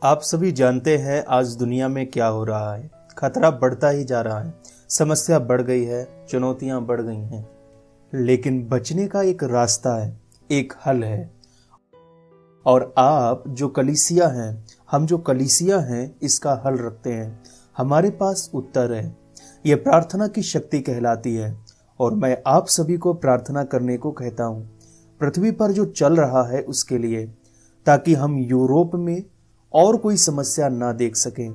आप सभी जानते हैं आज दुनिया में क्या हो रहा है। खतरा बढ़ता ही जा रहा है, समस्या बढ़ गई है, चुनौतियां बढ़ गई हैं। लेकिन बचने का एक रास्ता है, एक हल है। और आप जो कलीसिया हैं, हम जो कलीसिया हैं, इसका हल रखते हैं। हमारे पास उत्तर है। यह प्रार्थना की शक्ति कहलाती है। और मैं आप सभी को प्रार्थना करने को कहता हूं, पृथ्वी पर जो चल रहा है उसके लिए, ताकि हम यूरोप में और कोई समस्या ना देख सकें,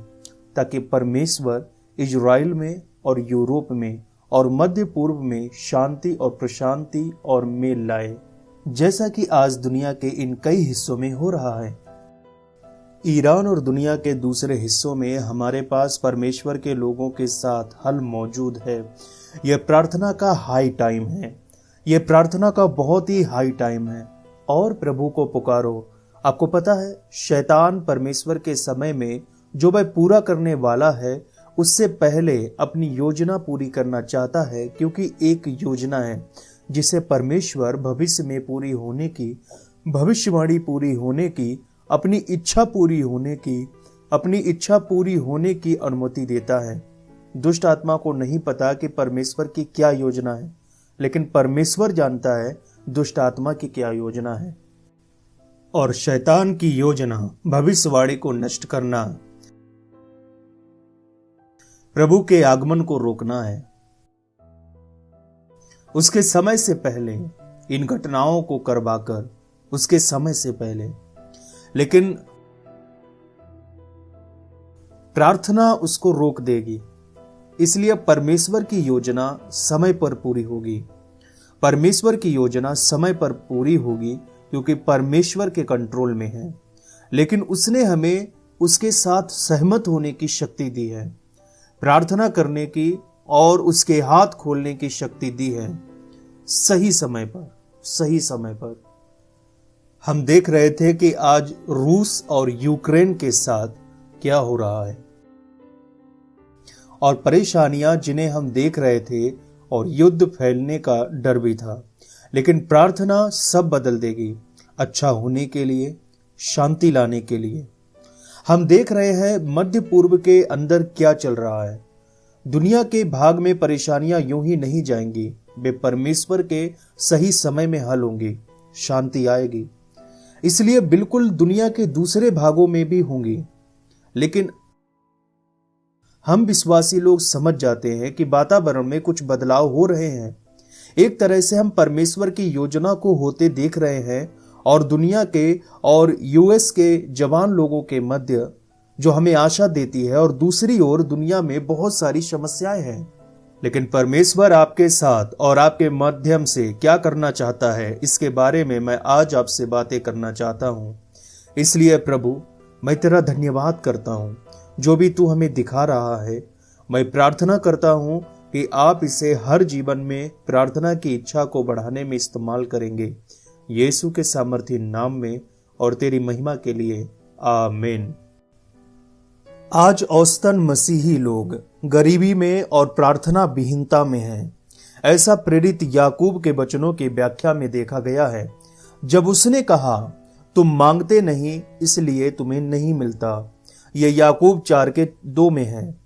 ताकि परमेश्वर इजराइल में और यूरोप में और मध्य पूर्व में शांति और प्रशांति और मेल लाए, जैसा कि आज दुनिया के इन कई हिस्सों में हो रहा है। ईरान और दुनिया के दूसरे हिस्सों में हमारे पास परमेश्वर के लोगों के साथ हल मौजूद है। यह प्रार्थना का हाई टाइम है। यह प्रार्थना का बहुत ही हाई टाइम है। और प्रभु को पुकारो। आपको पता है, शैतान परमेश्वर के समय में जो वह पूरा करने वाला है, उससे पहले अपनी योजना पूरी करना चाहता है, क्योंकि एक योजना है जिसे परमेश्वर भविष्य में पूरी होने की, भविष्यवाणी पूरी होने की, अपनी इच्छा पूरी होने की अनुमति देता है। दुष्ट आत्मा को नहीं पता कि परमेश्वर की क्या योजना है, लेकिन परमेश्वर जानता है दुष्ट आत्मा की क्या योजना है। और शैतान की योजना भविष्यवाणी को नष्ट करना, प्रभु के आगमन को रोकना है, उसके समय से पहले इन घटनाओं को करवाकर, उसके समय से पहले। लेकिन प्रार्थना उसको रोक देगी। इसलिए परमेश्वर की योजना समय पर पूरी होगी। परमेश्वर की योजना समय पर पूरी होगी, क्योंकि परमेश्वर के कंट्रोल में है। लेकिन उसने हमें उसके साथ सहमत होने की शक्ति दी है, प्रार्थना करने की और उसके हाथ खोलने की शक्ति दी है। सही समय पर हम देख रहे थे कि आज रूस और यूक्रेन के साथ क्या हो रहा है, और परेशानियां जिन्हें हम देख रहे थे, और युद्ध फैलने का डर भी था। लेकिन प्रार्थना सब बदल देगी, अच्छा होने के लिए, शांति लाने के लिए। हम देख रहे हैं मध्य पूर्व के अंदर क्या चल रहा है। दुनिया के भाग में परेशानियां यूं ही नहीं जाएंगी, वे परमेश्वर के सही समय में हल होंगी, शांति आएगी। इसलिए बिल्कुल दुनिया के दूसरे भागों में भी होंगी। लेकिन हम विश्वासी लोग समझ जाते हैं कि वातावरण में कुछ बदलाव हो रहे हैं। एक तरह से हम परमेश्वर की योजना को होते देख रहे हैं, और दुनिया के और यूएस के जवान लोगों के मध्य जो हमें आशा देती है, और दूसरी ओर दुनिया में बहुत सारी समस्याएं हैं। लेकिन परमेश्वर आपके साथ और आपके माध्यम से क्या करना चाहता है, इसके बारे में मैं आज आपसे बातें करना चाहता हूं। इसलिए प्रभु, मैं तेरा धन्यवाद करता हूं, जो भी तू हमें दिखा रहा है। मैं प्रार्थना करता हूं कि आप इसे हर जीवन में प्रार्थना की इच्छा को बढ़ाने में इस्तेमाल करेंगे, यीशु के सामर्थी नाम में, और तेरी महिमा के लिए। आमीन। आज औसतन मसीही लोग गरीबी में और प्रार्थना विहीनता में हैं। ऐसा प्रेरित याकूब के वचनों की व्याख्या में देखा गया है, जब उसने कहा, तुम मांगते नहीं इसलिए तुम्हें नहीं मिलता। यह याकूब 4:2 में है।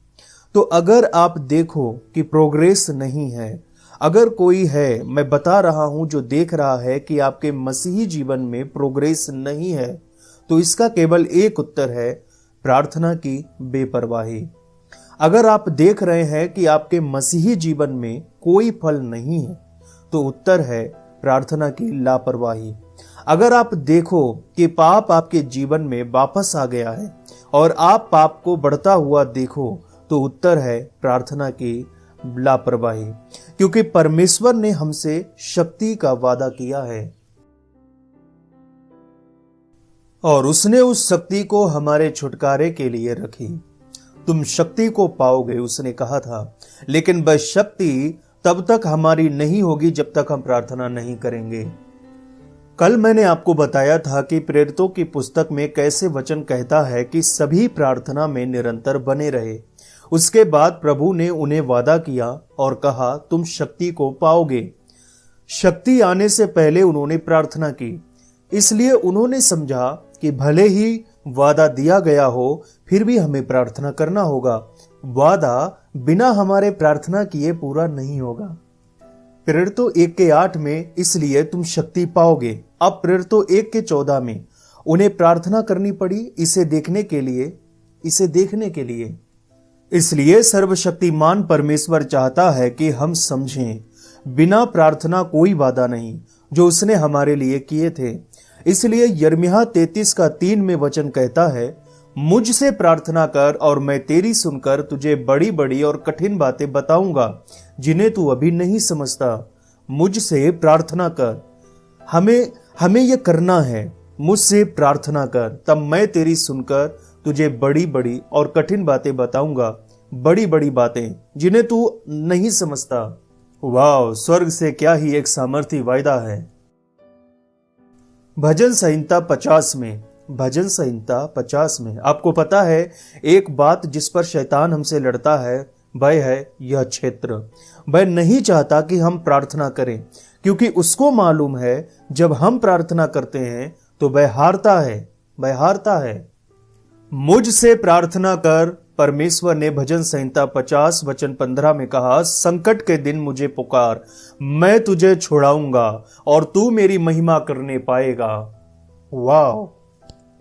तो अगर आप देखो कि प्रोग्रेस नहीं है, अगर कोई है, मैं बता रहा हूं, जो देख रहा है कि आपके मसीही जीवन में प्रोग्रेस नहीं है, तो इसका केवल एक उत्तर है, प्रार्थना की बेपरवाही। अगर आप देख रहे हैं कि आपके मसीही जीवन में कोई फल नहीं है, तो उत्तर है प्रार्थना की लापरवाही। अगर आप देखो कि पाप आपके जीवन में वापस आ गया है और आप पाप को बढ़ता हुआ देखो, तो उत्तर है प्रार्थना की लापरवाही। क्योंकि परमेश्वर ने हमसे शक्ति का वादा किया है, और उसने उस शक्ति को हमारे छुटकारे के लिए रखी। तुम शक्ति को पाओगे, उसने कहा था, लेकिन वह शक्ति तब तक हमारी नहीं होगी जब तक हम प्रार्थना नहीं करेंगे। कल मैंने आपको बताया था कि प्रेरितों की पुस्तक में कैसे वचन कहता है कि सभी प्रार्थना में निरंतर बने रहे। उसके बाद प्रभु ने उन्हें वादा किया और कहा, तुम शक्ति को पाओगे। शक्ति आने से पहले उन्होंने प्रार्थना की। इसलिए उन्होंने समझा कि भले ही वादा दिया गया हो फिर भी हमें प्रार्थना करना होगा। वादा बिना हमारे प्रार्थना किए पूरा नहीं होगा। प्रेरितों 1:8 में इसलिए तुम शक्ति पाओगे। अब प्रेरितों 1:14 में उन्हें प्रार्थना करनी पड़ी इसे देखने के लिए। इसलिए सर्वशक्तिमान परमेश्वर चाहता है कि हम समझें, बिना प्रार्थना कोई वादा नहीं जो उसने हमारे लिए किए थे। इसलिए यिर्मयाह 33:3 में वचन कहता है, मुझसे प्रार्थना कर और मैं तेरी सुनकर तुझे बड़ी बड़ी और कठिन बातें बताऊंगा जिन्हें तू अभी नहीं समझता। मुझसे प्रार्थना कर, हमें यह करना है। मुझसे प्रार्थना कर, तब मैं तेरी सुनकर तुझे बड़ी बड़ी और कठिन बातें बताऊंगा, बड़ी बड़ी बातें जिन्हें तू नहीं समझता। वाह, स्वर्ग से क्या ही एक सामर्थी वायदा है। भजन संहिता 50 में आपको पता है एक बात जिस पर शैतान हमसे लड़ता है वह है यह क्षेत्र। वह नहीं चाहता कि हम प्रार्थना करें क्योंकि उसको मालूम है जब हम प्रार्थना करते हैं तो वह हारता है। मुझसे प्रार्थना कर, परमेश्वर ने भजन संहिता 50 वचन 15 में कहा, संकट के दिन मुझे पुकार, मैं तुझे छुड़ाऊंगा और तू मेरी महिमा करने पाएगा। वाह,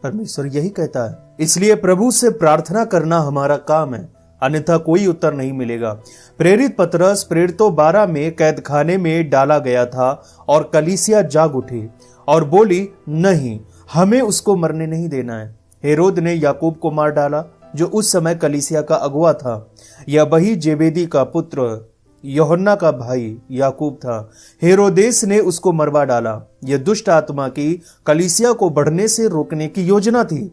परमेश्वर यही कहता है। इसलिए प्रभु से प्रार्थना करना हमारा काम है, अन्यथा कोई उत्तर नहीं मिलेगा। प्रेरित पतरस प्रेरितों 12 में कैदखाने में डाला गया था और कलीसिया जाग उठी और बोली, नहीं, हमें उसको मरने नहीं देना है। हेरोद ने याकूब को मार डाला जो उस समय कलीसिया का अगुवा था। यह वही जेबेदी का पुत्र यूहन्ना का भाई याकूब था। हेरोदेस ने उसको मरवा डाला। यह दुष्ट आत्मा की कलीसिया को बढ़ने से रोकने की योजना थी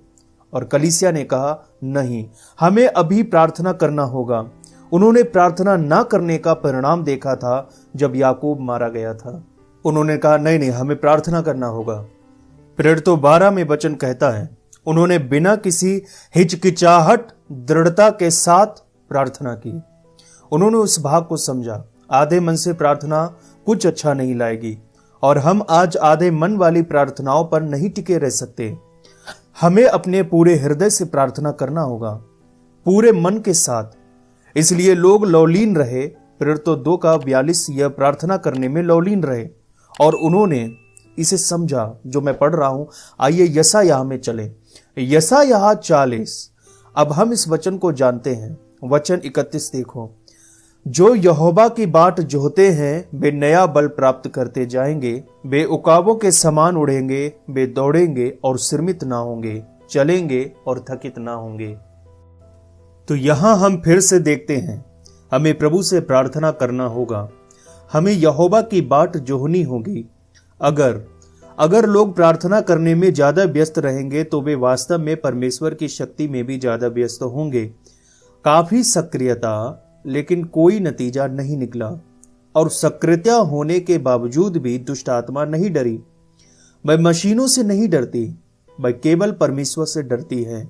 और कलीसिया ने कहा, नहीं, हमें अभी प्रार्थना करना होगा। उन्होंने प्रार्थना ना करने का परिणाम देखा था जब याकूब मारा गया था। उन्होंने कहा, नहीं, हमें प्रार्थना करना होगा। प्रेरितों 12 में वचन कहता है, उन्होंने बिना किसी हिचकिचाहट दृढ़ता के साथ प्रार्थना की। उन्होंने उस भाग को समझा, आधे मन से प्रार्थना कुछ अच्छा नहीं लाएगी और हम आज आधे मन वाली प्रार्थनाओं पर नहीं टिके रह सकते। हमें अपने पूरे हृदय से प्रार्थना करना होगा, पूरे मन के साथ। इसलिए लोग लौलीन रहे। प्रेरितों 2:42 यह प्रार्थना करने में लौलीन रहे और उन्होंने इसे समझा जो मैं पढ़ रहा हूं। आइए यशायाह में चलें। यशायाह 40। अब हम इस वचन को जानते हैं। वचन 31 देखो, जो यहोवा की बाट जोहते हैं वे नया बल प्राप्त करते जाएंगे, वे उकाबों के समान उड़ेंगे, वे दौड़ेंगे और शिरमित ना होंगे, चलेंगे और थकित ना होंगे। तो यहां हम फिर से देखते हैं, हमें प्रभु से प्रार्थना करना होगा, हमें यहोवा की बाट जोहनी होगी। अगर लोग प्रार्थना करने में ज्यादा व्यस्त रहेंगे तो वे वास्तव में परमेश्वर की शक्ति में भी ज्यादा व्यस्त होंगे। काफी सक्रियता, लेकिन कोई नतीजा नहीं निकला। और सक्रियता होने के बावजूद भी दुष्ट आत्मा नहीं डरी। वह मशीनों से नहीं डरती, वह केवल परमेश्वर से डरती है।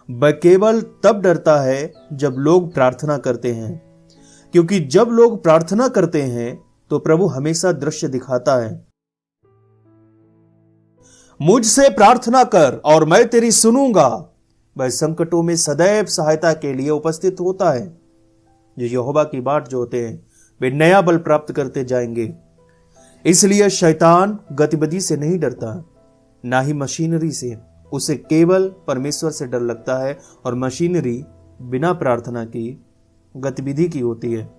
वह केवल तब डरता है जब लोग प्रार्थना करते हैं, क्योंकि जब लोग प्रार्थना करते हैं तो प्रभु हमेशा दृश्य दिखाता है। मुझसे प्रार्थना कर और मैं तेरी सुनूंगा। वह संकटों में सदैव सहायता के लिए उपस्थित होता है। जो यहोवा की बाट जो होते हैं वे नया बल प्राप्त करते जाएंगे। इसलिए शैतान गतिविधि से नहीं डरता, ना ही मशीनरी से। उसे केवल परमेश्वर से डर लगता है और मशीनरी बिना प्रार्थना की गतिविधि की होती है।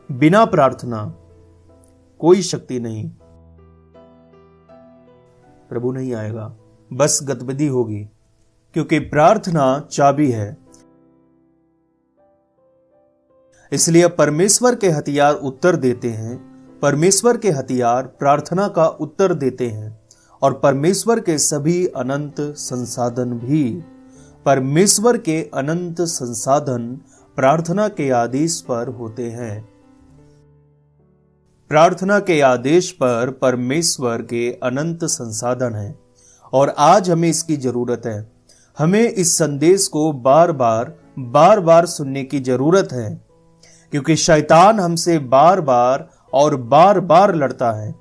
बिना प्रार्थना कोई शक्ति नहीं, प्रभु नहीं आएगा, बस गतिविधि होगी, क्योंकि प्रार्थना चाबी है। इसलिए परमेश्वर के हथियार उत्तर देते हैं। परमेश्वर के हथियार प्रार्थना का उत्तर देते हैं और परमेश्वर के सभी अनंत संसाधन भी, परमेश्वर के अनंत संसाधन प्रार्थना के आदेश पर होते हैं। प्रार्थना के आदेश पर परमेश्वर के अनंत संसाधन हैं और आज हमें इसकी जरूरत है। हमें इस संदेश को बार बार सुनने की जरूरत है, क्योंकि शैतान हमसे बार बार लड़ता है।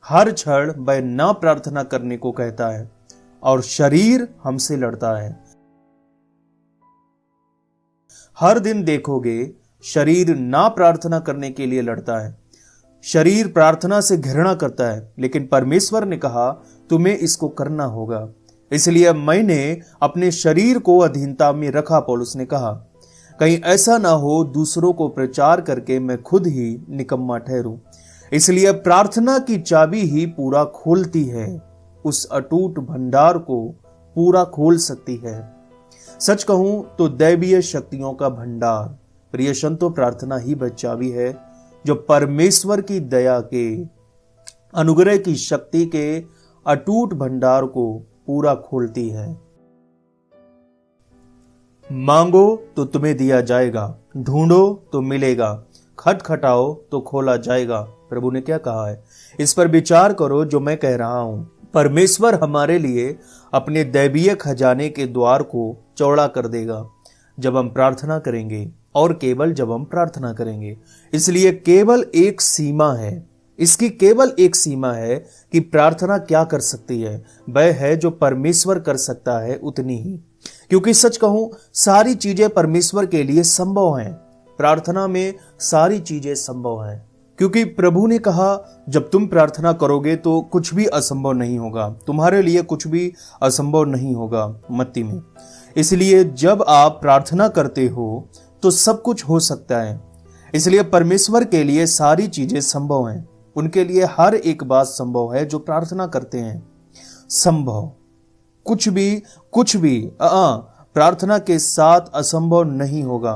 हर क्षण वह ना प्रार्थना करने को कहता है और शरीर हमसे लड़ता है। हर दिन देखोगे शरीर ना प्रार्थना करने के लिए लड़ता है। शरीर प्रार्थना से घृणा करता है, लेकिन परमेश्वर ने कहा तुम्हें इसको करना होगा। इसलिए मैंने अपने शरीर को अधीनता में रखा, पौलुस ने कहा, कहीं ऐसा ना हो दूसरों को प्रचार करके मैं खुद ही निकम्मा ठहरूं। इसलिए प्रार्थना की चाबी ही पूरा खोलती है, उस अटूट भंडार को पूरा खोल सकती है। सच कहूं तो दैवीय शक्तियों का भंडार, प्रिय संतों, प्रार्थना ही वह चाबी है जो परमेश्वर की दया के, अनुग्रह की शक्ति के अटूट भंडार को पूरा खोलती है। मांगो तो तुम्हें दिया जाएगा, ढूंढो तो मिलेगा, खटखटाओ तो खोला जाएगा। प्रभु ने क्या कहा है, इस पर विचार करो जो मैं कह रहा हूं। परमेश्वर हमारे लिए अपने दैवीय खजाने के द्वार को चौड़ा कर देगा जब हम प्रार्थना करेंगे, और केवल जब हम प्रार्थना करेंगे। इसलिए केवल एक सीमा है, इसकी केवल एक सीमा है कि प्रार्थना क्या कर सकती है, वह है जो परमेश्वर कर सकता है उतनी ही। क्योंकि सच कहूं सारी चीजें परमेश्वर के लिए संभव हैं। प्रार्थना में सारी चीजें संभव हैं, क्योंकि प्रभु ने कहा जब तुम प्रार्थना करोगे तो कुछ भी असंभव नहीं होगा, तुम्हारे लिए कुछ भी असंभव नहीं होगा, मत्ती में। इसलिए जब आप प्रार्थना करते हो तो सब कुछ हो सकता है। इसलिए परमेश्वर के लिए सारी चीजें संभव हैं, उनके लिए हर एक बात संभव है जो प्रार्थना करते हैं। संभव कुछ भी प्रार्थना के साथ असंभव नहीं होगा।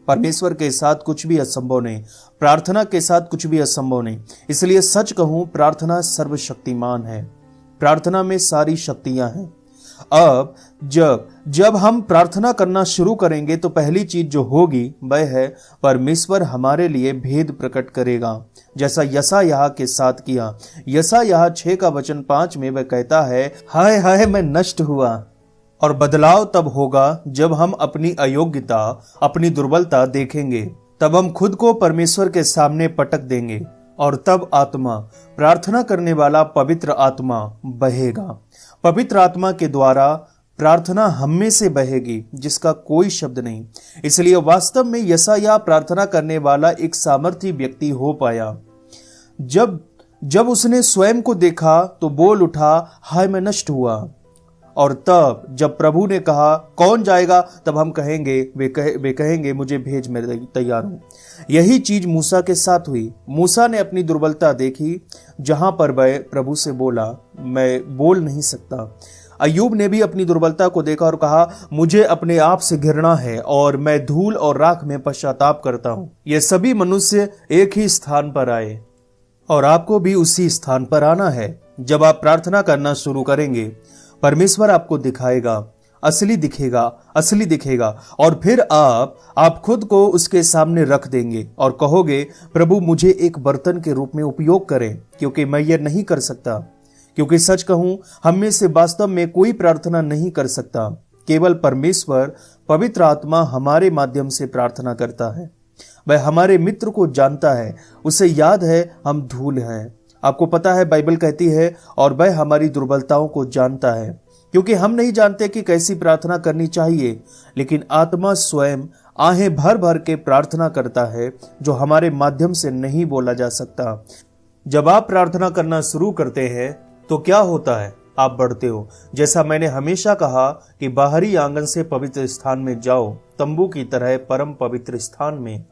परमेश्वर के साथ कुछ भी असंभव नहीं, प्रार्थना के साथ कुछ भी असंभव नहीं। इसलिए सच कहूं प्रार्थना सर्वशक्तिमान है, प्रार्थना में सारी शक्तियां हैं। अब जब हम प्रार्थना करना शुरू करेंगे तो पहली चीज जो होगी वह है परमेश्वर हमारे लिए भेद प्रकट करेगा, जैसा यशायाह के साथ किया। यशायाह 6:5 में वह कहता है, हाय हाय मैं नष्ट हुआ। और बदलाव तब होगा जब हम अपनी अयोग्यता, अपनी दुर्बलता देखेंगे, तब हम खुद को परमेश्वर के सामने पटक देंगे, और तब आत्मा, प्रार्थना करने वाला पवित्र आत्मा बहेगा। पवित्र आत्मा के द्वारा प्रार्थना हम में से बहेगी, जिसका कोई शब्द नहीं। इसलिए वास्तव में यशायाह प्रार्थना करने वाला एक सामर्थी व्यक्ति हो पाया। जब उसने स्वयं को देखा तो बोल उठा, हाय मैं नष्ट हुआ। और तब जब प्रभु ने कहा कौन जाएगा, तब हम कहेंगे, वे कहेंगे मुझे भेज, मैं तैयार हूं। यही चीज मूसा के साथ हुई। मूसा ने अपनी दुर्बलता देखी, जहां पर वह प्रभु से बोला, मैं बोल नहीं सकता। अय्यूब ने भी अपनी दुर्बलता को देखा और कहा, मुझे अपने आप से घृणा है और मैं धूल और राख में पश्चाताप करता हूं। ये सभी मनुष्य एक ही स्थान पर आए, और आपको भी उसी स्थान पर आना है। जब आप प्रार्थना करना शुरू करेंगे, परमेश्वर आपको दिखाएगा, असली दिखेगा, और फिर आप खुद को उसके सामने रख देंगे और कहोगे, प्रभु मुझे एक बर्तन के रूप में उपयोग करें, क्योंकि मैं ये नहीं कर सकता। क्योंकि सच कहूं हम में से वास्तव में कोई प्रार्थना नहीं कर सकता, केवल परमेश्वर पवित्र आत्मा हमारे माध्यम से प्रार्थना करता है। वह हमारे मित्र को जानता है, उसे याद है हम धूल हैं। आपको पता है बाइबल कहती है, और वह हमारी दुर्बलताओं को जानता है। क्योंकि हम नहीं जानते कि कैसी प्रार्थना करनी चाहिए, लेकिन आत्मा स्वयं आहें भर भर के प्रार्थना करता है, जो हमारे माध्यम से नहीं बोला जा सकता। जब आप प्रार्थना करना शुरू करते हैं तो क्या होता है, आप बढ़ते हो। जैसा मैंने हमेशा कहा कि बाहरी आंगन से पवित्र स्थान में जाओ, तंबू की तरह परम पवित्र स्थान में।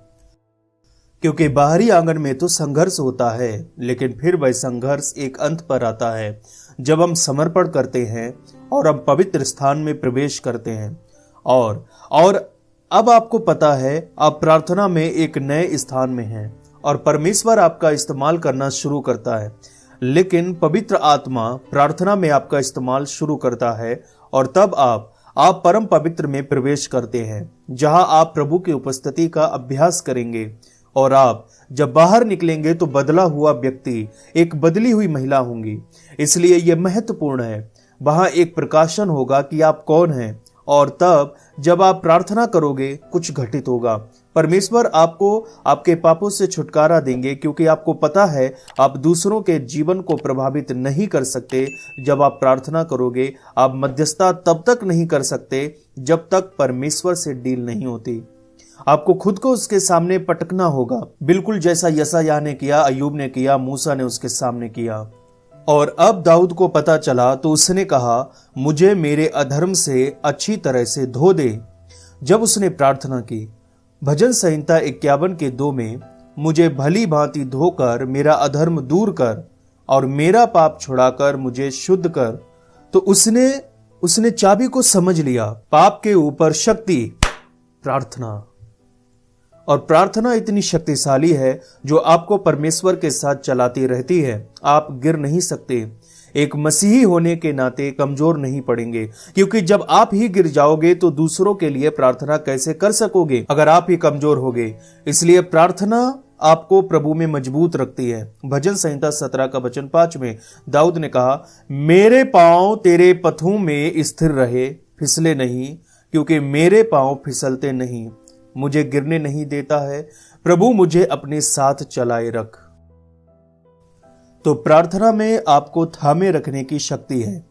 क्योंकि बाहरी आंगन में तो संघर्ष होता है, लेकिन फिर वह संघर्ष एक अंत पर आता है जब हम समर्पण करते हैं और हम पवित्र स्थान में प्रवेश करते हैं। और अब आपको पता है, आप प्रार्थना में एक नए स्थान में हैं और परमेश्वर आपका इस्तेमाल करना शुरू करता है। लेकिन पवित्र आत्मा प्रार्थना में आपका इस्तेमाल शुरू करता है, और तब आप परम पवित्र में प्रवेश करते हैं, जहां आप प्रभु की उपस्थिति का अभ्यास करेंगे। और आप जब बाहर निकलेंगे तो बदला हुआ व्यक्ति, एक बदली हुई महिला होंगी। इसलिए यह महत्वपूर्ण है, वहां एक प्रकाशन होगा कि आप कौन हैं। और तब जब आप प्रार्थना करोगे कुछ घटित होगा, परमेश्वर आपको आपके पापों से छुटकारा देंगे, क्योंकि आपको पता है आप दूसरों के जीवन को प्रभावित नहीं कर सकते जब आप प्रार्थना करोगे। आप मध्यस्थता तब तक नहीं कर सकते जब तक परमेश्वर से डील नहीं होती। आपको खुद को उसके सामने पटकना होगा, बिल्कुल जैसा यशायाह ने किया, अय्यूब ने किया, मूसा ने उसके सामने किया। और अब दाऊद को पता चला तो उसने कहा, मुझे मेरे अधर्म से अच्छी तरह से धो दे। जब उसने प्रार्थना की, भजन संहिता 51:2 में, मुझे भली भांति धोकर मेरा अधर्म दूर कर और मेरा पाप छुड़ाकर मुझे शुद्ध कर, तो उसने चाबी को समझ लिया। पाप के ऊपर शक्ति, प्रार्थना। और प्रार्थना इतनी शक्तिशाली है जो आपको परमेश्वर के साथ चलाती रहती है। आप गिर नहीं सकते। एक मसीही होने के नाते कमजोर नहीं पड़ेंगे, क्योंकि जब आप ही गिर जाओगे तो दूसरों के लिए प्रार्थना कैसे कर सकोगे अगर आप ही कमजोर होगे। इसलिए प्रार्थना आपको प्रभु में मजबूत रखती है। भजन संहिता 17:5 में दाऊद ने कहा, मेरे पांव तेरे पथों में स्थिर रहे, फिसले नहीं, क्योंकि मेरे पांव फिसलते नहीं। मुझे गिरने नहीं देता है, प्रभु मुझे अपने साथ चलाए रख। तो प्रार्थना में आपको थामे रखने की शक्ति है,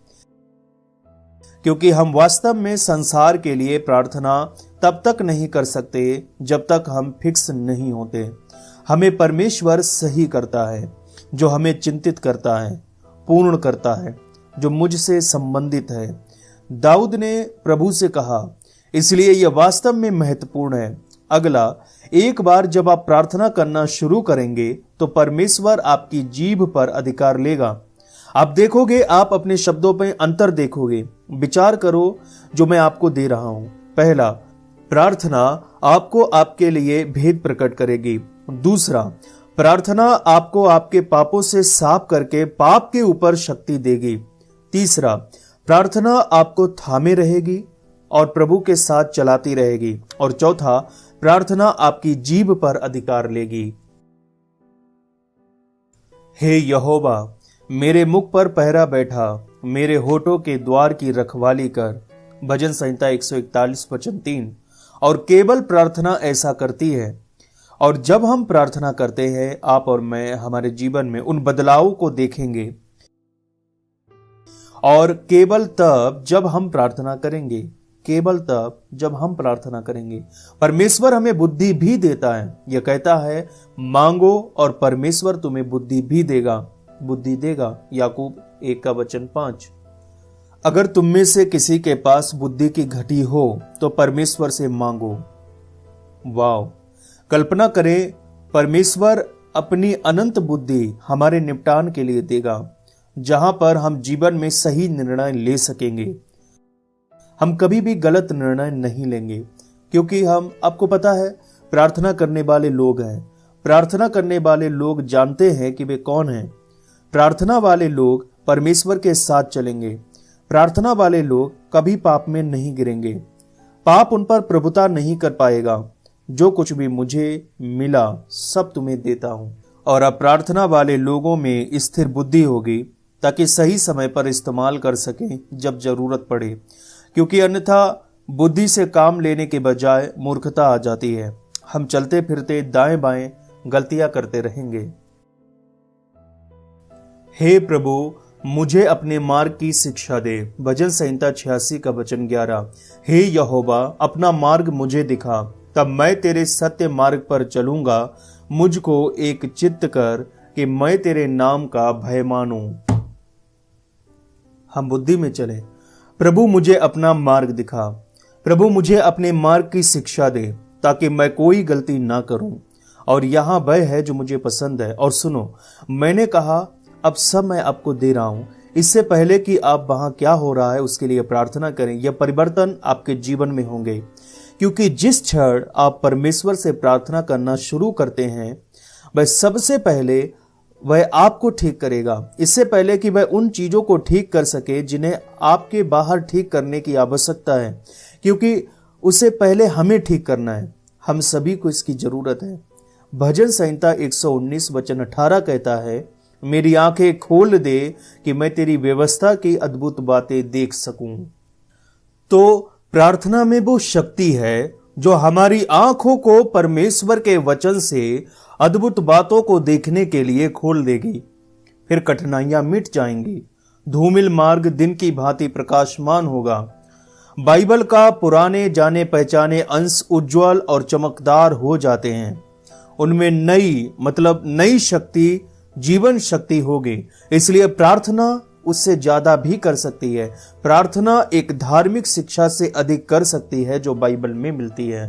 क्योंकि हम वास्तव में संसार के लिए प्रार्थना तब तक नहीं कर सकते जब तक हम फिक्स नहीं होते। हमें परमेश्वर सही करता है, जो हमें चिंतित करता है, पूर्ण करता है, जो मुझसे संबंधित है। दाऊद ने प्रभु से कहा, इसलिए यह वास्तव में महत्वपूर्ण है। अगला, एक बार जब आप प्रार्थना करना शुरू करेंगे तो परमेश्वर आपकी जीभ पर अधिकार लेगा। आप देखोगे, आप अपने शब्दों पर अंतर देखोगे। विचार करो जो मैं आपको दे रहा हूं। पहला, प्रार्थना आपको आपके लिए भेद प्रकट करेगी। दूसरा, प्रार्थना आपको आपके पापों से साफ करके पाप के ऊपर शक्ति देगी। तीसरा, प्रार्थना आपको थामे रहेगी और प्रभु के साथ चलाती रहेगी। और चौथा, प्रार्थना आपकी जीभ पर अधिकार लेगी। हे यहोवा, मेरे मुख पर पहरा बैठा, मेरे होठों के द्वार की रखवाली कर। भजन संहिता 141:3। और केवल प्रार्थना ऐसा करती है। और जब हम प्रार्थना करते हैं, आप और मैं हमारे जीवन में उन बदलावों को देखेंगे। और केवल तब जब हम प्रार्थना करेंगे, केवल तब जब हम प्रार्थना करेंगे। परमेश्वर हमें बुद्धि भी देता है। यह कहता है, मांगो और परमेश्वर तुम्हें बुद्धि भी देगा, बुद्धि देगा। याकूब 1:5। अगर तुम में से किसी के पास बुद्धि की घटी हो तो परमेश्वर से मांगो। वाव! कल्पना करें, परमेश्वर अपनी अनंत बुद्धि हमारे निपटान के लिए देगा, जहां पर हम जीवन में सही निर्णय ले सकेंगे। हम कभी भी गलत निर्णय नहीं लेंगे, क्योंकि आपको पता है, प्रार्थना करने वाले लोग हैं। प्रार्थना करने वाले लोग जानते हैं कि वे कौन हैं। प्रार्थना वाले लोग परमेश्वर के साथ चलेंगे। प्रार्थना वाले लोग कभी पाप में नहीं गिरेंगे। पाप उन पर प्रभुता नहीं कर पाएगा। जो कुछ भी मुझे मिला सब तुम्हें देता हूं। और अब प्रार्थना वाले लोगों में स्थिर बुद्धि होगी, ताकि सही समय पर इस्तेमाल कर सकें जब जरूरत पड़े, क्योंकि अन्यथा बुद्धि से काम लेने के बजाय मूर्खता आ जाती है। हम चलते फिरते दाएं बाएं गलतियां करते रहेंगे। हे प्रभु, मुझे अपने मार्ग की शिक्षा दे। भजन संहिता 86:11। हे यहोवा, अपना मार्ग मुझे दिखा, तब मैं तेरे सत्य मार्ग पर चलूंगा। मुझको एक चित्त कर कि मैं तेरे नाम का भय मानूं। हम बुद्धि में चले। प्रभु मुझे अपना मार्ग दिखा। प्रभु मुझे अपने मार्ग की शिक्षा दे, ताकि मैं कोई गलती ना करूं। और यहां वह है जो मुझे पसंद है। और सुनो, मैंने कहा अब सब मैं आपको दे रहा हूं। इससे पहले कि आप वहां क्या हो रहा है उसके लिए प्रार्थना करें। यह परिवर्तन आपके जीवन में होंगे, क्योंकि जिस क्षण आप परमेश्वर से प्रार्थना करना शुरू करते हैं, वह सबसे पहले वह आपको ठीक करेगा। इससे पहले कि वह उन चीजों को ठीक कर सके जिन्हें आपके बाहर ठीक करने की आवश्यकता है, क्योंकि उसे पहले हमें ठीक करना है। हम सभी को इसकी जरूरत है। भजन संहिता 119:18 कहता है, मेरी आंखें खोल दे कि मैं तेरी व्यवस्था की अद्भुत बातें देख सकूं। तो प्रार्थना में वो शक्ति है, जो हमारी आंखों को परमेश्वर के वचन से अद्भुत बातों को देखने के लिए खोल देगी। फिर कठिनाइयां मिट जाएंगी, धूमिल मार्ग दिन की भांति प्रकाशमान होगा। बाइबल का पुराने जाने पहचाने अंश उज्जवल और चमकदार हो जाते हैं। उनमें नई शक्ति, जीवन शक्ति होगी। इसलिए प्रार्थना उससे ज्यादा भी कर सकती है। प्रार्थना एक धार्मिक शिक्षा से अधिक कर सकती है जो बाइबल में मिलती है।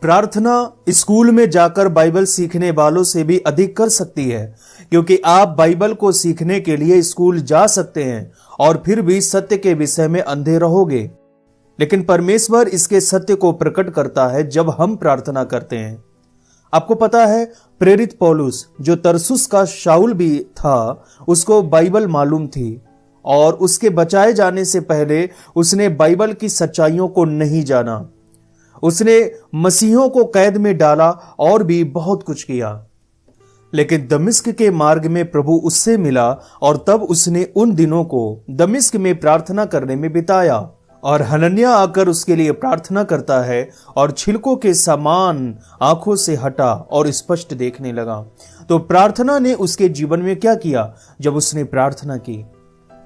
प्रार्थना स्कूल में जाकर बाइबल सीखने वालों से भी अधिक कर सकती है, क्योंकि आप बाइबल को सीखने के लिए स्कूल जा सकते हैं और फिर भी सत्य के विषय में अंधे रहोगे। लेकिन परमेश्वर इसके सत्य को प्रकट करता है जब हम प्रार्थना करते हैं। आपको पता है, प्रेरित पौलुस जो तरसुस का शाऊल भी था, उसको बाइबल मालूम थी और उसके बचाए जाने से पहले उसने बाइबल की सच्चाइयों को नहीं जाना। उसने मसीहों को कैद में डाला और भी बहुत कुछ किया। लेकिन दमिश्क के मार्ग में प्रभु उससे मिला और तब उसने उन दिनों को दमिश्क में प्रार्थना करने में बिताया। और हनन्याह आकर उसके लिए प्रार्थना करता है और छिलकों के समान आंखों से हटा और स्पष्ट देखने लगा। तो प्रार्थना ने उसके जीवन में क्या किया? जब उसने प्रार्थना की,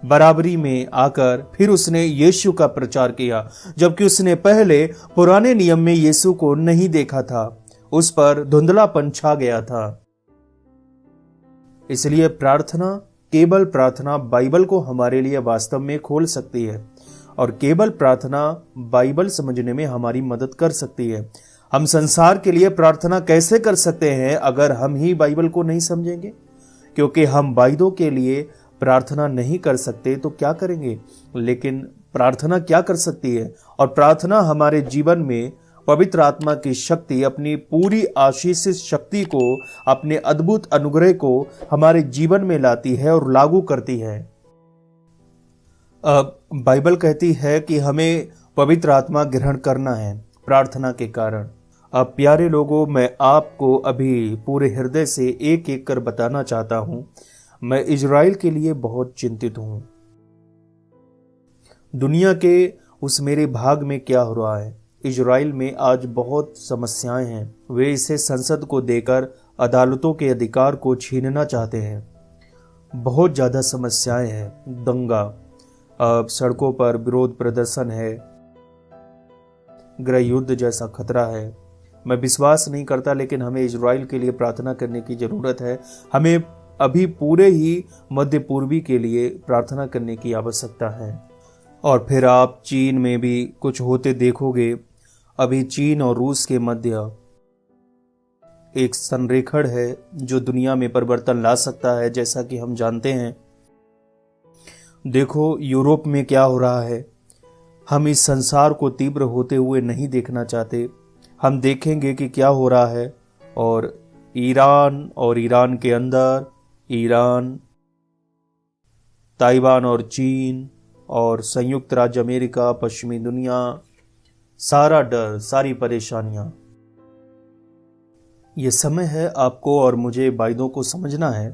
बराबरी में आकर फिर उसने यीशु का प्रचार किया, जबकि उसने पहले पुराने नियम में यीशु को नहीं देखा था। उस पर धुंधलापन छा गया था। इसलिए केवल प्रार्थना बाइबल को हमारे लिए वास्तव में खोल सकती है और केवल प्रार्थना बाइबल समझने में हमारी मदद कर सकती है। हम संसार के लिए प्रार्थना कैसे कर सकते हैं अगर हम ही बाइबल को नहीं समझेंगे? क्योंकि हम वायदों के लिए प्रार्थना नहीं कर सकते तो क्या करेंगे? लेकिन प्रार्थना क्या कर सकती है? और प्रार्थना हमारे जीवन में पवित्र आत्मा की शक्ति, अपनी पूरी आशीषित शक्ति को, अपने अद्भुत अनुग्रह को हमारे जीवन में लाती है और लागू करती है। बाइबल कहती है कि हमें पवित्र आत्मा ग्रहण करना है प्रार्थना के कारण। अब प्यारे लोगों, मैं आपको अभी पूरे हृदय से एक एक कर बताना चाहता हूं, मैं इजराइल के लिए बहुत चिंतित हूं। दुनिया के उस मेरे भाग में क्या हो रहा है? इजराइल में आज बहुत समस्याएं हैं। वे इसे संसद को देकर अदालतों के अधिकार को छीनना चाहते हैं। बहुत ज्यादा समस्याएं हैं। दंगा, सड़कों पर विरोध प्रदर्शन है, गृह युद्ध जैसा खतरा है। मैं विश्वास नहीं करता, लेकिन हमें इजराइल के लिए प्रार्थना करने की जरूरत है। हमें अभी पूरे ही मध्य पूर्वी के लिए प्रार्थना करने की आवश्यकता है। और फिर आप चीन में भी कुछ होते देखोगे। अभी चीन और रूस के मध्य एक संरेखण है जो दुनिया में परिवर्तन ला सकता है, जैसा कि हम जानते हैं। देखो यूरोप में क्या हो रहा है। हम इस संसार को तीव्र होते हुए नहीं देखना चाहते। हम देखेंगे कि क्या हो रहा है। और ईरान के अंदर ईरान, ताइवान और चीन और संयुक्त राज्य अमेरिका, पश्चिमी दुनिया, सारा डर, सारी परेशानियां। ये समय है आपको और मुझे वायदों को समझना है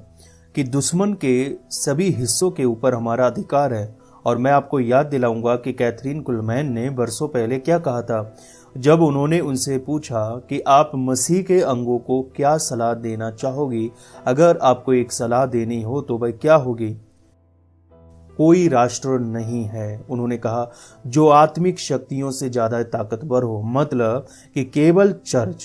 कि दुश्मन के सभी हिस्सों के ऊपर हमारा अधिकार है। और मैं आपको याद दिलाऊंगा कि कैथरीन कुलमैन ने वर्षों पहले क्या कहा था, जब उन्होंने उनसे पूछा कि आप मसीह के अंगों को क्या सलाह देना चाहोगी? अगर आपको एक सलाह देनी हो तो वह क्या होगी? कोई राष्ट्र नहीं है, उन्होंने कहा, जो आत्मिक शक्तियों से ज्यादा ताकतवर हो। मतलब कि केवल चर्च,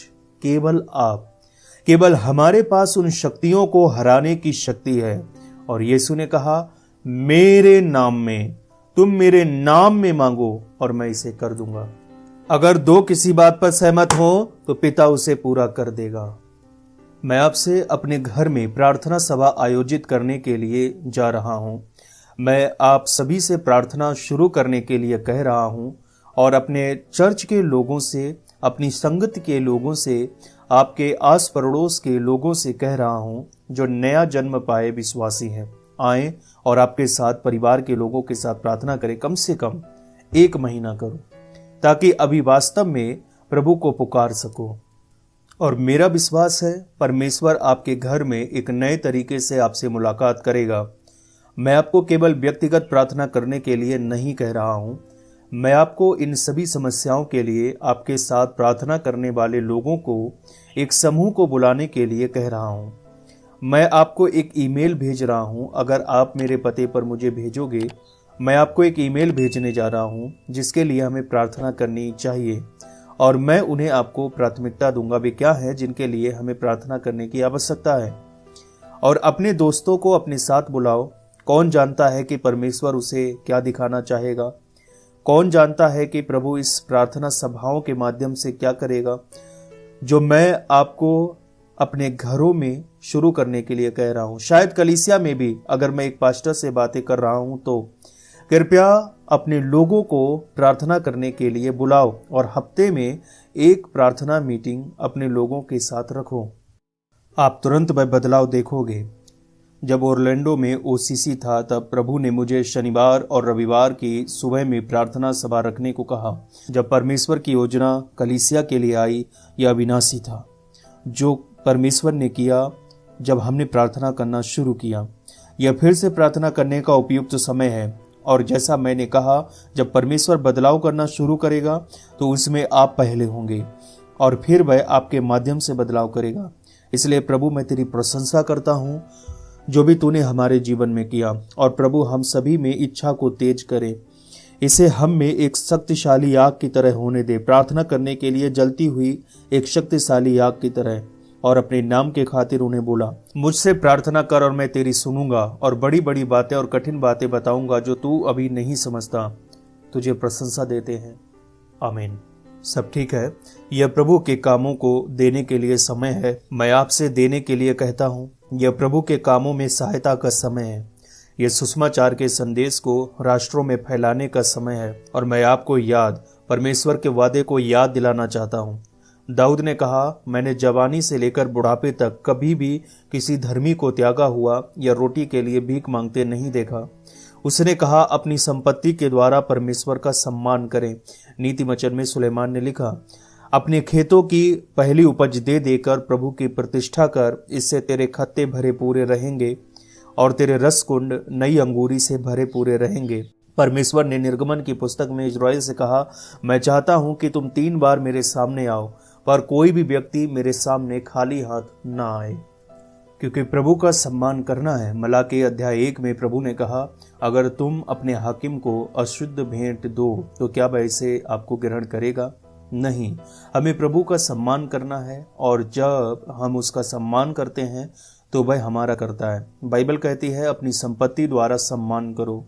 केवल हमारे पास उन शक्तियों को हराने की शक्ति है। और यीशु ने कहा, मेरे नाम में, तुम मेरे नाम में मांगो और मैं इसे कर दूंगा। अगर दो किसी बात पर सहमत हो तो पिता उसे पूरा कर देगा। मैं आपसे अपने घर में प्रार्थना सभा आयोजित करने के लिए जा रहा हूं। मैं आप सभी से प्रार्थना शुरू करने के लिए कह रहा हूं और अपने चर्च के लोगों से, अपनी संगत के लोगों से, आपके आस पड़ोस के लोगों से कह रहा हूं जो नया जन्म पाए विश्वासी हैं, आए और आपके साथ, परिवार के लोगों के साथ प्रार्थना करें। कम से कम 1 महीना करो, ताकि अभी वास्तव में प्रभु को पुकार सको। और मेरा विश्वास है परमेश्वर आपके घर में एक नए तरीके से आपसे मुलाकात करेगा। मैं आपको केवल व्यक्तिगत प्रार्थना करने के लिए नहीं कह रहा हूं, मैं आपको इन सभी समस्याओं के लिए आपके साथ प्रार्थना करने वाले लोगों को एक समूह को बुलाने के लिए कह रहा हूं। मैं आपको एक ईमेल भेज रहा हूं। अगर आप मेरे पते पर मुझे भेजोगे, मैं आपको एक ईमेल भेजने जा रहा हूं जिसके लिए हमें प्रार्थना करनी चाहिए, और मैं उन्हें आपको प्राथमिकता दूंगा वे क्या है जिनके लिए हमें प्रार्थना करने की आवश्यकता है। और अपने दोस्तों को अपने साथ बुलाओ। कौन जानता है कि परमेश्वर उसे क्या दिखाना चाहेगा? कौन जानता है कि प्रभु इस प्रार्थना सभाओं के माध्यम से क्या करेगा, जो मैं आपको अपने घरों में शुरू करने के लिए कह रहा हूं। शायद कलीसिया में भी अगर मैं एक पास्टर से बातें कर रहा हूं तो कृपया अपने लोगों को प्रार्थना करने के लिए बुलाओ और हफ्ते में एक प्रार्थना मीटिंग अपने लोगों के साथ रखो। आप तुरंत वह बदलाव देखोगे। जब ओरलैंडो में ओसीसी था तब प्रभु ने मुझे शनिवार और रविवार की सुबह में प्रार्थना सभा रखने को कहा। जब परमेश्वर की योजना कलीसिया के लिए आई, यह अविनाशी था। जो परमेश्वर ने किया जब हमने प्रार्थना करना शुरू किया, यह फिर से प्रार्थना करने का उपयुक्त समय है। और जैसा मैंने कहा, जब परमेश्वर बदलाव करना शुरू करेगा तो उसमें आप पहले होंगे और फिर वह आपके माध्यम से बदलाव करेगा। इसलिए प्रभु, मैं तेरी प्रशंसा करता हूँ जो भी तूने हमारे जीवन में किया। और प्रभु, हम सभी में इच्छा को तेज करे, इसे हम में एक शक्तिशाली आग की तरह होने दे, प्रार्थना करने के लिए जलती हुई एक शक्तिशाली आग की तरह। और अपने नाम के खातिर उन्हें बोला, मुझसे प्रार्थना कर और मैं तेरी सुनूंगा और बड़ी बड़ी बातें और कठिन बातें बताऊंगा जो तू अभी नहीं समझता। तुझे प्रशंसा देते हैं। आमीन। सब ठीक है। यह प्रभु के कामों को देने के लिए समय है। मैं आपसे देने के लिए कहता हूँ, यह प्रभु के कामों में सहायता का समय है। यह सुसमाचार के संदेश को राष्ट्रों में फैलाने का समय है। और मैं आपको परमेश्वर के वादे को याद दिलाना चाहता हूँ। दाऊद ने कहा, मैंने जवानी से लेकर बुढ़ापे तक कभी भी किसी धर्मी को त्यागा हुआ या रोटी के लिए भीख मांगते नहीं देखा। उसने कहा, अपनी संपत्ति के द्वारा परमेश्वर का सम्मान करें। नीति वचन में सुलेमान ने लिखा, अपने खेतों की पहली उपज दे देकर प्रभु की प्रतिष्ठा कर, इससे तेरे खत्ते भरे पूरे रहेंगे और तेरे रसकुंड नई अंगूरी से भरे पूरे रहेंगे। परमेश्वर ने निर्गमन की पुस्तक में इस्राएल से कहा, मैं चाहता हूं कि तुम 3 बार मेरे सामने आओ, पर कोई भी व्यक्ति मेरे सामने खाली हाथ ना आए, क्योंकि प्रभु का सम्मान करना है। मलाकी अध्याय 1 में प्रभु ने कहा, अगर तुम अपने हाकिम को अशुद्ध भेंट दो तो क्या वह इसे आपको ग्रहण करेगा? नहीं, हमें प्रभु का सम्मान करना है, और जब हम उसका सम्मान करते हैं तो वह हमारा करता है। बाइबल कहती है, अपनी संपत्ति द्वारा सम्मान करो।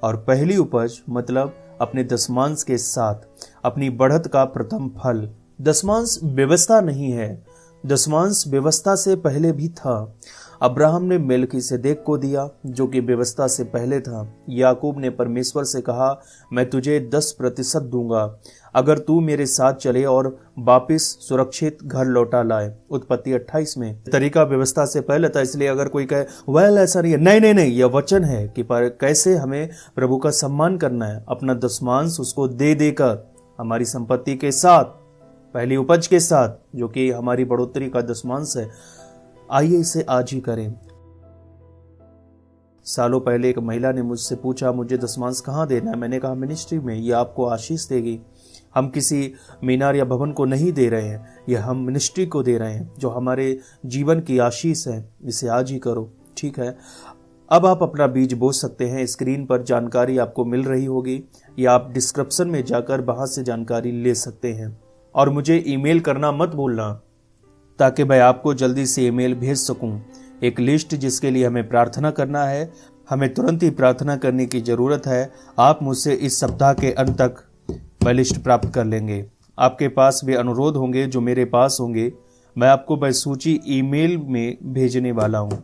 और पहली उपज मतलब अपने दशमांश के साथ अपनी बढ़त का प्रथम फल। दशमांश व्यवस्था नहीं है, दशमांश व्यवस्था से पहले भी था। अब्राहम ने मेल्कीसेदेक को दिया जो कि व्यवस्था से पहले था। याकूब ने परमेश्वर से कहा, मैं तुझे 10% दूंगा अगर तू मेरे साथ चले और वापिस सुरक्षित घर लौटा लाए। उत्पत्ति 28 में तरीका व्यवस्था से पहले था। इसलिए अगर कोई कहे वेल ऐसा नहीं है, नहीं, यह वचन है कि कैसे हमें प्रभु का सम्मान करना है। अपना दशमांश उसको दे देकर, हमारी संपत्ति के साथ, पहली उपज के साथ, जो कि हमारी बढ़ोतरी का दशमांश है। आइए इसे आज ही करें। सालों पहले एक महिला ने मुझसे पूछा, मुझे दशमांश कहाँ देना है? मैंने कहा, मिनिस्ट्री में, यह आपको आशीष देगी। हम किसी मीनार या भवन को नहीं दे रहे हैं, यह हम मिनिस्ट्री को दे रहे हैं जो हमारे जीवन की आशीष है। इसे आज ही करो, ठीक है? अब आप अपना बीज बो सकते हैं। स्क्रीन पर जानकारी आपको मिल रही होगी, या आप डिस्क्रिप्शन में जाकर वहां से जानकारी ले सकते हैं। और मुझे ईमेल करना मत भूलना, ताकि मैं आपको जल्दी से ईमेल भेज सकूं। एक लिस्ट जिसके लिए हमें प्रार्थना करना है। हमें तुरंत ही प्रार्थना करने की जरूरत है। आप मुझसे इस सप्ताह के अंत तक वह लिस्ट प्राप्त कर लेंगे। आपके पास वे अनुरोध होंगे जो मेरे पास होंगे। मैं आपको वह सूची ईमेल में भेजने वाला हूं,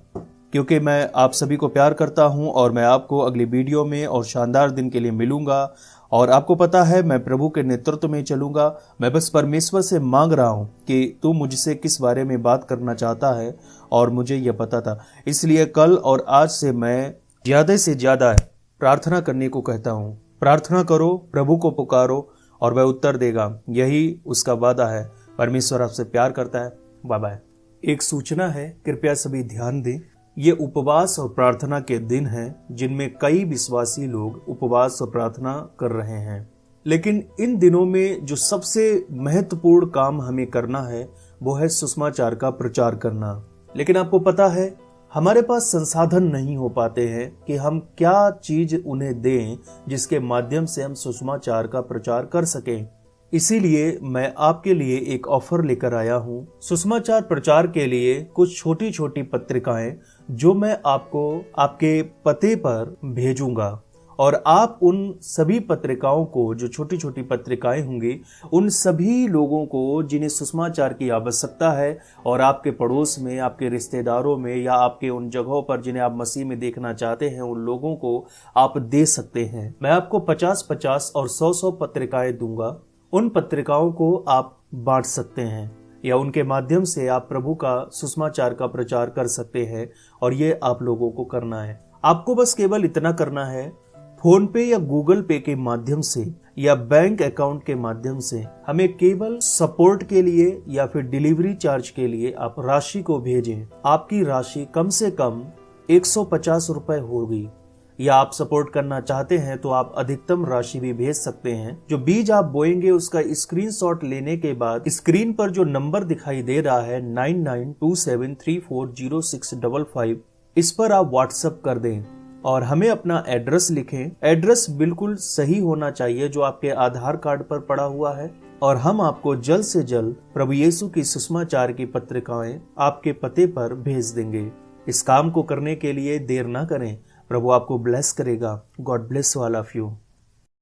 क्योंकि मैं आप सभी को प्यार करता हूं और मैं आपको अगली वीडियो में और शानदार दिन के लिए मिलूंगा। और आपको पता है, मैं प्रभु के नेतृत्व में चलूंगा। मैं बस परमेश्वर से मांग रहा हूं कि तू मुझसे किस बारे में बात करना चाहता है, और मुझे यह पता था। इसलिए कल और आज से मैं ज्यादा से ज्यादा प्रार्थना करने को कहता हूं। प्रार्थना करो, प्रभु को पुकारो और वह उत्तर देगा। यही उसका वादा है। परमेश्वर आपसे प्यार करता है। Bye bye. एक सूचना है, कृपया सभी ध्यान दें। ये उपवास और प्रार्थना के दिन हैं जिनमें कई विश्वासी लोग उपवास और प्रार्थना कर रहे हैं। लेकिन इन दिनों में जो सबसे महत्वपूर्ण काम हमें करना है वो है सुसमाचार का प्रचार करना। लेकिन आपको पता है हमारे पास संसाधन नहीं हो पाते हैं कि हम क्या चीज उन्हें दें जिसके माध्यम से हम सुसमाचार का प्रचार कर सकें। इसीलिए मैं आपके लिए एक ऑफर लेकर आया हूं, सुसमाचार प्रचार के लिए कुछ छोटी छोटी पत्रिकाएं जो मैं आपको आपके पते पर भेजूंगा, और आप उन सभी पत्रिकाओं को, जो छोटी छोटी पत्रिकाएं होंगी, उन सभी लोगों को जिन्हें सुसमाचार की आवश्यकता है और आपके पड़ोस में, आपके रिश्तेदारों में या आपके उन जगहों पर जिन्हें आप मसीह में देखना चाहते हैं, उन लोगों को आप दे सकते हैं। मैं आपको 50-50 और 100-100 पत्रिकाएं दूंगा। उन पत्रिकाओं को आप बांट सकते हैं या उनके माध्यम से आप प्रभु का सुसमाचार का प्रचार कर सकते हैं, और ये आप लोगों को करना है। आपको बस केवल इतना करना है, फोन पे या गूगल पे के माध्यम से या बैंक अकाउंट के माध्यम से हमें केवल सपोर्ट के लिए या फिर डिलीवरी चार्ज के लिए आप राशि को भेजें। आपकी राशि कम से कम 150 रुपए होगी, या आप सपोर्ट करना चाहते हैं तो आप अधिकतम राशि भी भेज सकते हैं। जो बीज आप बोएंगे उसका स्क्रीनशॉट लेने के बाद स्क्रीन पर जो नंबर दिखाई दे रहा है 9927340655, इस पर आप व्हाट्सएप कर दें और हमें अपना एड्रेस लिखें। एड्रेस बिल्कुल सही होना चाहिए जो आपके आधार कार्ड पर पड़ा हुआ है, और हम आपको जल्द से जल्द प्रभु यीशु की सुसमाचार की पत्रिकाएं आपके पते पर भेज देंगे। इस काम को करने के लिए देर ना करें। प्रभु आपको ब्लेस करेगा। God bless all of you.